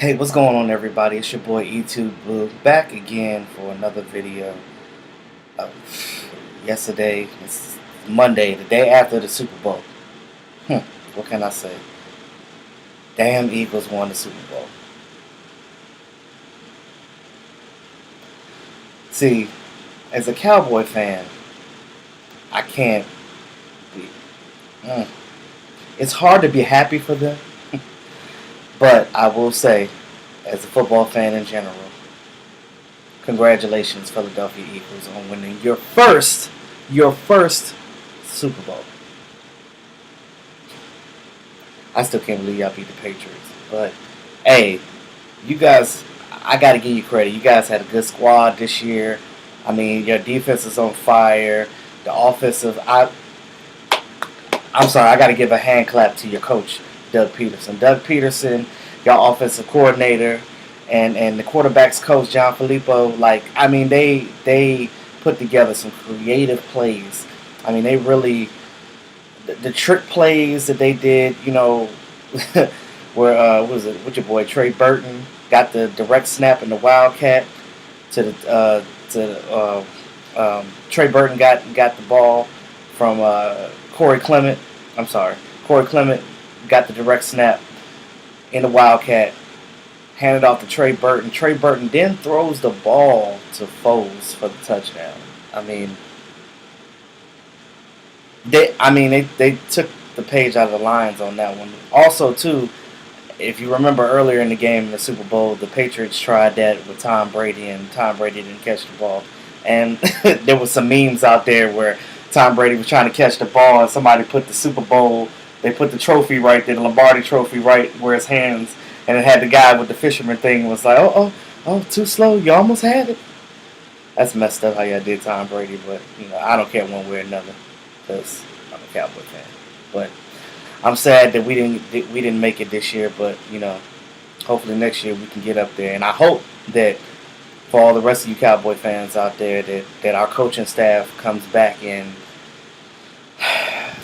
Hey, what's going on, everybody? It's your boy E2 Blue back again for another video. Uh, Yesterday, it's Monday, the day after the Super Bowl. What can I say? Damn, Eagles won the Super Bowl. See, as a Cowboy fan, I can't be. Mm, it's hard to be happy for them, but I will say, as a football fan in general, congratulations, Philadelphia Eagles, on winning your first Super Bowl. I still can't believe y'all beat the Patriots. But hey, you guys, I got to give you credit. You guys had a good squad this year. I mean, your defense is on fire. The offensive, I'm sorry, I got to give a hand clap to your coach, Doug Peterson. Doug Peterson, your offensive coordinator, and the quarterbacks coach, John Filippo. Like, I mean, they put together some creative plays. I mean, they really the trick plays that they did, where what was it? With your boy Trey Burton got the direct snap and the wildcat to Trey Burton got the ball from Corey Clement. I'm sorry, Corey Clement got the direct snap in the wildcat, handed off to Trey Burton. Trey Burton then throws the ball to Foles for the touchdown. I mean, they took the page out of the Lions on that one. Also, too, if you remember earlier in the game in the Super Bowl, the Patriots tried that with Tom Brady, and Tom Brady didn't catch the ball. And there was some memes out there where Tom Brady was trying to catch the ball, and somebody put the Super Bowl, they put the trophy right there, the Lombardi trophy right where his hands, and it had the guy with the fisherman thing was like, oh, too slow, you almost had it. That's messed up how y'all did Tom Brady, but I don't care one way or another because I'm a Cowboy fan. But I'm sad that we didn't make it this year, but hopefully next year we can get up there. And I hope that for all the rest of you Cowboy fans out there that our coaching staff comes back and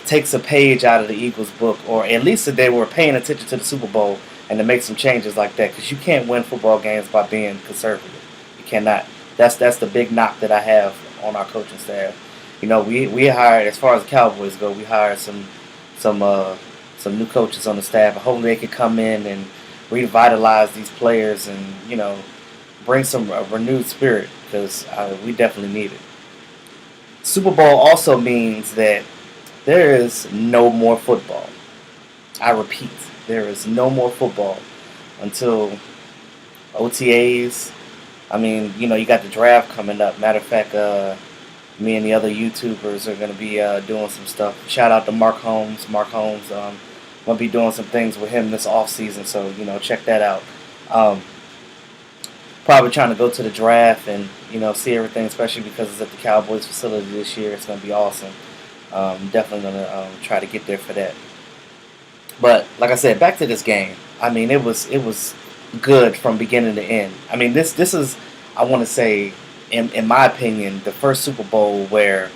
takes a page out of the Eagles book, or at least that they were paying attention to the Super Bowl and to make some changes like that, because you can't win football games by being conservative. You cannot. That's the big knock that I have on our coaching staff. We hired, as far as the Cowboys go, we hired some new coaches on the staff. Hopefully they could come in and revitalize these players and bring some renewed spirit, because we definitely need it. Super Bowl also means that there is no more football. I repeat, there is no more football until OTAs. I mean, you got the draft coming up. Matter of fact, me and the other YouTubers are going to be doing some stuff. Shout out to Mark Holmes. Mark Holmes, going to be doing some things with him this off season, so check that out. Probably trying to go to the draft and see everything, especially because it's at the Cowboys facility this year. It's going to be awesome. Definitely going to try to get there for that. But like I said, back to this game. I mean, it was good from beginning to end. I mean, this is, I want to say, in my opinion, the first Super Bowl where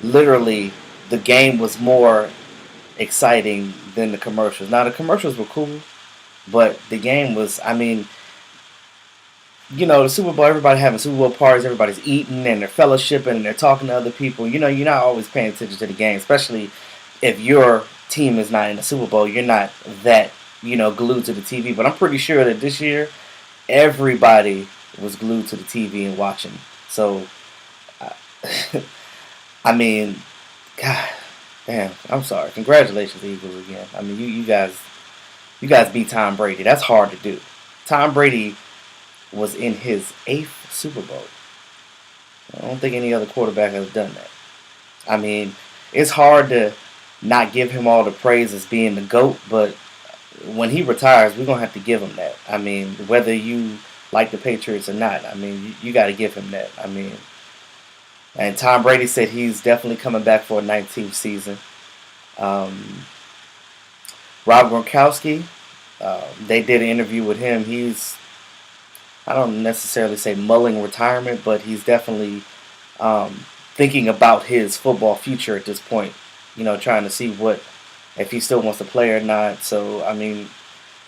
literally the game was more exciting than the commercials. Now, the commercials were cool, but the game was, I mean, the Super Bowl, everybody having Super Bowl parties, everybody's eating and they're fellowshipping and they're talking to other people. You're not always paying attention to the game, especially if your team is not in the Super Bowl. You're not that, glued to the TV. But I'm pretty sure that this year, everybody was glued to the TV and watching. So, I mean, God, damn, I'm sorry. Congratulations, Eagles, again. I mean, you guys beat Tom Brady. That's hard to do. Tom Brady was in his 8th Super Bowl. I don't think any other quarterback has done that. I mean, it's hard to not give him all the praise as being the GOAT, but when he retires, we're going to have to give him that. I mean, whether you like the Patriots or not, I mean, you got to give him that. I mean, and Tom Brady said he's definitely coming back for a 19th season. Rob Gronkowski, they did an interview with him. I don't necessarily say mulling retirement, but he's definitely thinking about his football future at this point. Trying to see if he still wants to play or not. So, I mean,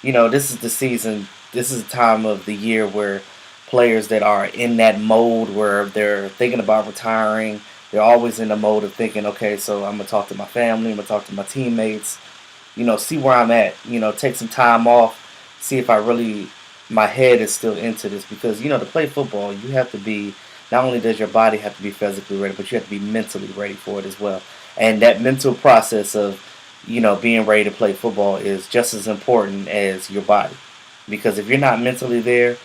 this is the season this is a time of the year where players that are in that mode where they're thinking about retiring, they're always in the mode of thinking, okay, so I'm gonna talk to my family, I'm gonna talk to my teammates, see where I'm at, take some time off, see if I really my head is still into this because to play football you have to be not only does your body have to be physically ready, but you have to be mentally ready for it as well. And that mental process of being ready to play football is just as important as your body. Because if you're not mentally there,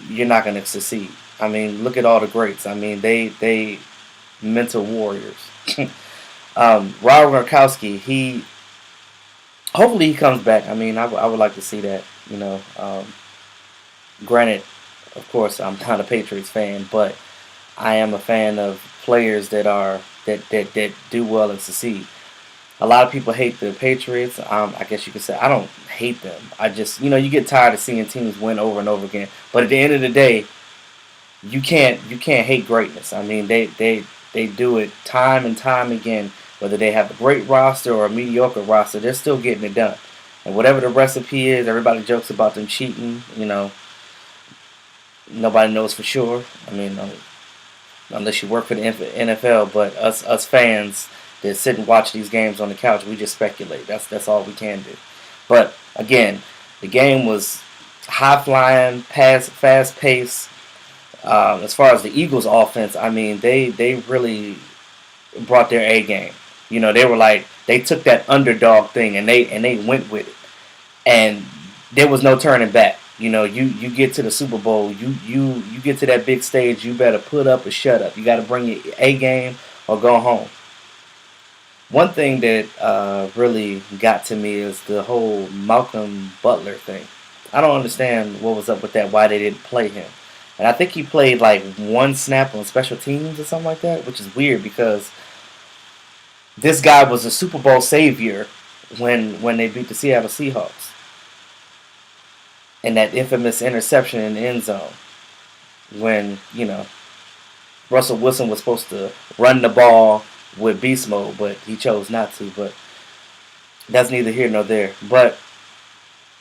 you're not going to succeed. I mean, look at all the greats. I mean, they mental warriors. Rob Gronkowski, hopefully he comes back. I mean, I would like to see that. Granted, of course, I'm not a Patriots fan, but I am a fan of players that do well and succeed. A lot of people hate the Patriots. I guess you could say I don't hate them. I just you get tired of seeing teams win over and over again. But at the end of the day, you can't hate greatness. I mean they do it time and time again. Whether they have a great roster or a mediocre roster, they're still getting it done. And whatever the recipe is, everybody jokes about them cheating. Nobody knows for sure. I mean, unless you work for the NFL, but us fans that sit and watch these games on the couch, we just speculate. That's all we can do. But again, the game was high flying, fast paced. As far as the Eagles' offense, I mean, they really brought their A game. They were like they took that underdog thing and they went with it, and there was no turning back. You get to the Super Bowl, you get to that big stage, you better put up or shut up. You got to bring your A game or go home. One thing that really got to me is the whole Malcolm Butler thing. I don't understand what was up with that, why they didn't play him. And I think he played like one snap on special teams or something like that, which is weird because this guy was a Super Bowl savior when they beat the Seattle Seahawks. And that infamous interception in the end zone when, Russell Wilson was supposed to run the ball with beast mode, but he chose not to. But that's neither here nor there. But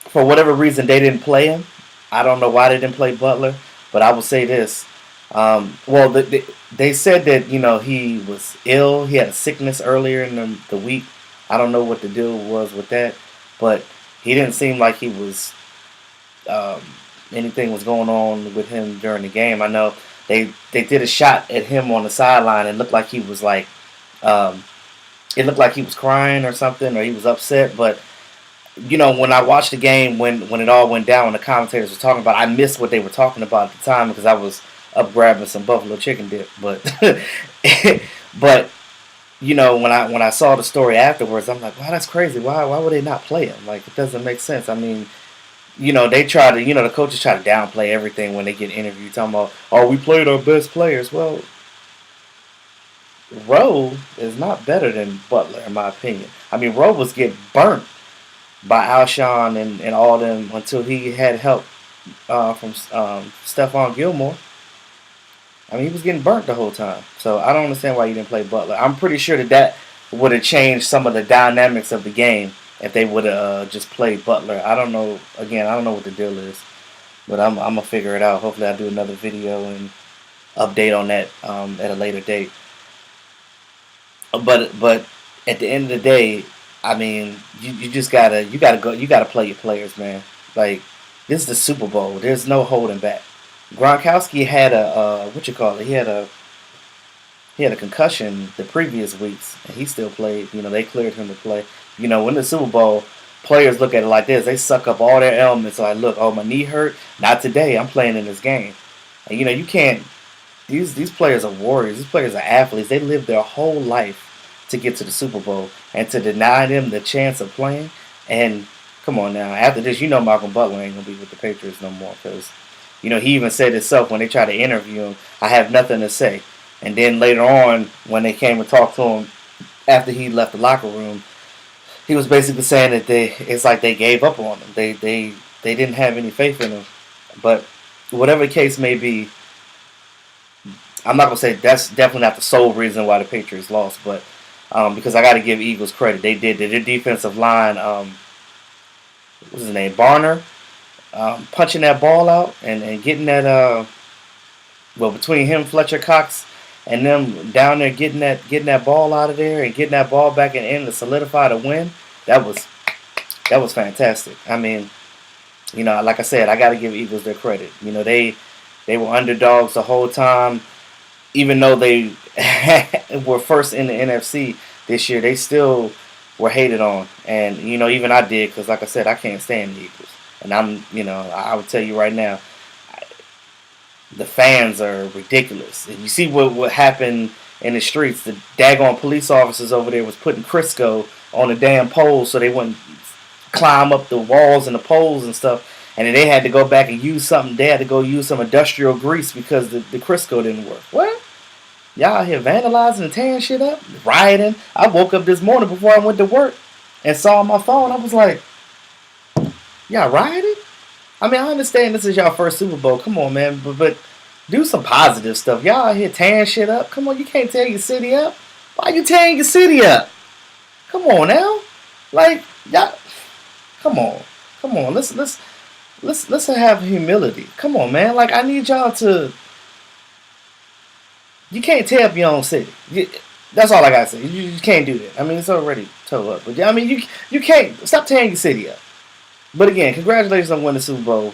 for whatever reason, they didn't play him. I don't know why they didn't play Butler, but I will say this. Well, they said that, he was ill. He had a sickness earlier in the week. I don't know what the deal was with that, but he didn't seem like he was anything was going on with him during the game. I know they did a shot at him on the sideline and looked like he was like it looked like he was crying or something or he was upset. But when I watched the game when it all went down and the commentators were talking about it, I missed what they were talking about at the time because I was up grabbing some buffalo chicken dip. But but when I saw the story afterwards, I'm like, wow, that's crazy. Why would they not play him? Like, it doesn't make sense. I mean, they try to, the coaches try to downplay everything when they get interviewed, talking about, oh, we played our best players. Well, Rowe is not better than Butler, in my opinion. I mean, Rowe was getting burnt by Alshon and all them until he had help from Stephon Gilmore. I mean, he was getting burnt the whole time. So I don't understand why you didn't play Butler. I'm pretty sure that would have changed some of the dynamics of the game if they would have just played Butler. I don't know. Again, I don't know what the deal is. But I'm going to figure it out. Hopefully I'll do another video and update on that at a later date. But at the end of the day, I mean, you just gotta play your players, man. Like, this is the Super Bowl. There's no holding back. Gronkowski had a he had a concussion the previous weeks, and he still played. They cleared him to play. When the Super Bowl, players look at it like this. They suck up all their elements. Like, look, oh, my knee hurt. Not today. I'm playing in this game. And, you can't. These players are warriors. These players are athletes. They live their whole life to get to the Super Bowl, and to deny them the chance of playing. And come on now, after this, Malcolm Butler ain't gonna be with the Patriots no more because, he even said himself when they tried to interview him, I have nothing to say. And then later on, when they came and talked to him after he left the locker room, he was basically saying that it's like they gave up on him. They didn't have any faith in him. But whatever the case may be, I'm not gonna say that's definitely not the sole reason why the Patriots lost, but because I got to give Eagles credit, they did their defensive line. What's his name? Barner. punching that ball out and getting that between him, Fletcher Cox, and them down there getting that ball out of there and getting that ball back in to solidify the win. That was fantastic. I mean, like I said, I got to give Eagles their credit. They were underdogs the whole time, even though they were first in the NFC this year. They still were hated on, and even I did, because like I said, I can't stand the Eagles, and I would tell you right now, the fans are ridiculous. And you see what happened in the streets. The daggone police officers over there was putting Crisco on the damn poles so they wouldn't climb up the walls and the poles and stuff. And then they had to go back and use something. They had to go use some industrial grease because the Crisco didn't work. What? Y'all out here vandalizing and tearing shit up? Rioting? I woke up this morning before I went to work and saw my phone. I was like, y'all rioting? I mean, I understand this is y'all first Super Bowl. Come on, man. But do some positive stuff. Y'all out here tearing shit up. Come on, you can't tear your city up. Why you tearing your city up? Come on now. Like, y'all, come on. Let's have humility. Come on, man. Like, I need y'all to. You can't tear up your own city. That's all I gotta say. You can't do that. I mean, it's already tore up. But I mean, you can't stop tearing your city up. But again, congratulations on winning the Super Bowl.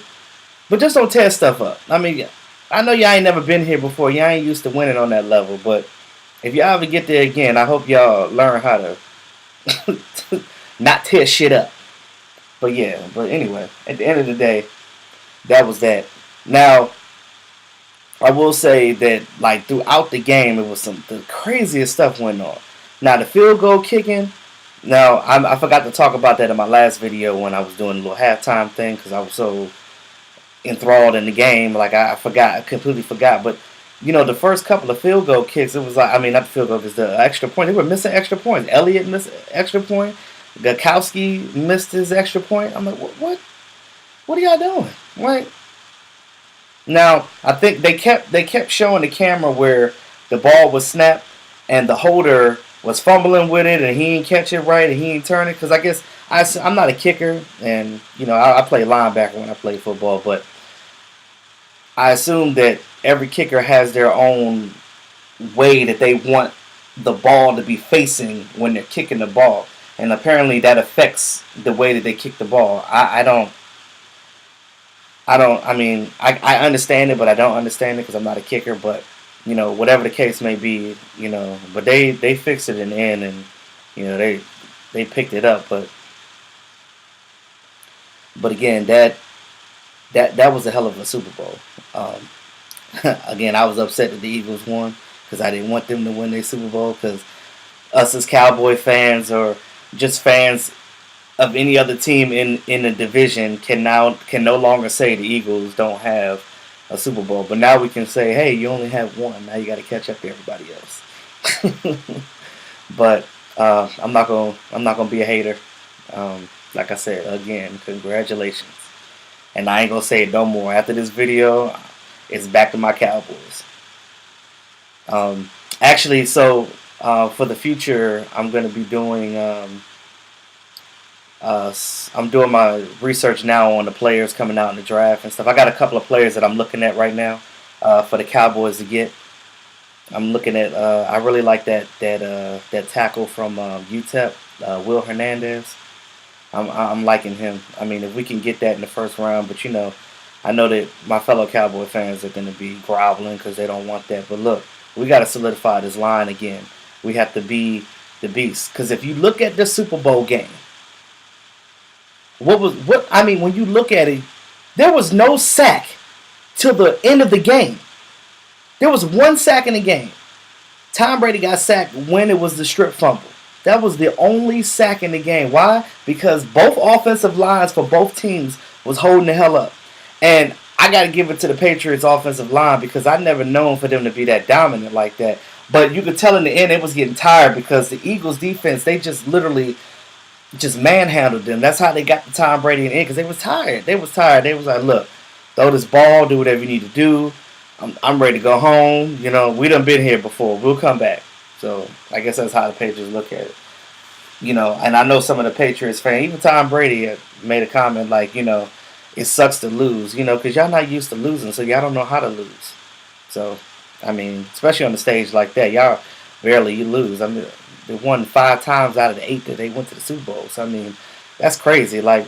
But just don't tear stuff up. I mean, I know y'all ain't never been here before. Y'all ain't used to winning on that level. But if y'all ever get there again, I hope y'all learn how to not tear shit up. But yeah, but anyway, at the end of the day, that was that. Now, I will say that, like, throughout the game, it was the craziest stuff went on. Now, the field goal kicking. Now, I forgot to talk about that in my last video when I was doing a little halftime thing because I was so enthralled in the game. Like, I completely forgot. But, the first couple of field goal kicks, it was like, I mean, not the field goal, it was the extra point. They were missing extra points. Elliott missed extra point. Gakowski missed his extra point. I'm like, what? What are y'all doing? Like, now, I think they kept showing the camera where the ball was snapped and the holder was fumbling with it and he didn't catch it right and he didn't turn it. Because I guess I'm not a kicker and, I play linebacker when I play football. But I assume that every kicker has their own way that they want the ball to be facing when they're kicking the ball. And apparently that affects the way that they kick the ball. I understand it, but I don't understand it because I'm not a kicker. But, whatever the case may be, but they fixed it in the end and, they picked it up. But again, that was a hell of a Super Bowl. Again, I was upset that the Eagles won because I didn't want them to win their Super Bowl because us as Cowboy fans or just fans of any other team in the division can no longer say the Eagles don't have a Super Bowl. But now we can say, hey, you only have one. Now you got to catch up to everybody else. But I'm not gonna be a hater. Like I said, again, congratulations. And I ain't gonna say it no more. After this video, it's back to my Cowboys. Actually, so for the future, I'm gonna be doing. I'm doing my research now on the players coming out in the draft and stuff. I got a couple of players that I'm looking at right now for the Cowboys to get. I'm looking at. I really like that tackle from UTEP, Will Hernandez. I'm liking him. I mean, if we can get that in the first round, but I know that my fellow Cowboy fans are going to be groveling because they don't want that. But look, we got to solidify this line again. We have to be the beast. Because if you look at the Super Bowl game, when you look at it, there was no sack till the end of the game. There was one sack in the game. Tom Brady got sacked when it was the strip fumble. That was the only sack in the game. Why? Because both offensive lines for both teams was holding the hell up. And I got to give it to the Patriots offensive line because I never known for them to be that dominant like that. But you could tell in the end it was getting tired because the Eagles defense, they just literally just manhandled them. That's how they got the Tom Brady in the end because they was tired. They was like, look, throw this ball, do whatever you need to do. I'm ready to go home. We done been here before. We'll come back. So I guess that's how the Patriots look at it. And I know some of the Patriots fans, even Tom Brady made a comment like, if it sucks to lose, because y'all not used to losing, so y'all don't know how to lose. So, I mean, especially on the stage like that, y'all barely you lose. I mean, they won 5 times out of the 8 that they went to the Super Bowl. So, I mean, that's crazy. Like,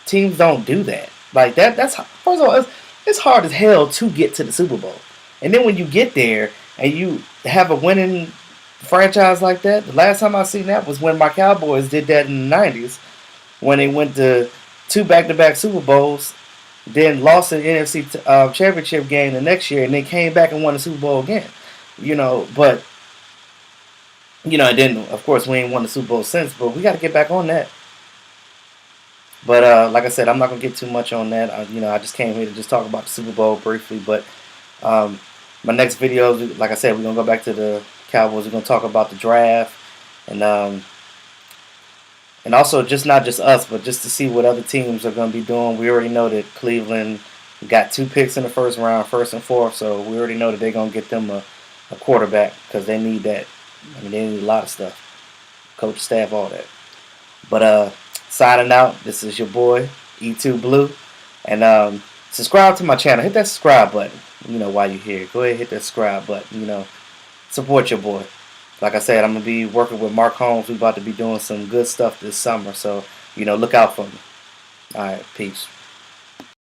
teams don't do that. Like that. That's first of all, it's hard as hell to get to the Super Bowl, and then when you get there and you have a winning franchise like that, the last time I seen that was when my Cowboys did that in the '90s when they went to 2 back-to-back Super Bowls, then lost the NFC Championship game the next year, and then came back and won the Super Bowl again. But and then of course we ain't won the Super Bowl since, but we got to get back on that. But like I said, I'm not gonna get too much on that. I just came here to just talk about the Super Bowl briefly. But um, my next video, like I said, we're gonna go back to the Cowboys. We're gonna talk about the draft, and also just not just us, but just to see what other teams are gonna be doing. We already know that Cleveland got 2 picks in the first round, first and fourth. So we already know that they're gonna get them a quarterback because they need that. I mean, they need a lot of stuff, coach, staff, all that. But signing out, this is your boy E2 Blue, and subscribe to my channel. Hit that subscribe button. While you're here, go ahead and hit that subscribe button. Support your boy. Like I said, I'm gonna be working with Mark Holmes. We're about to be doing some good stuff this summer, so look out for me. All right, peace.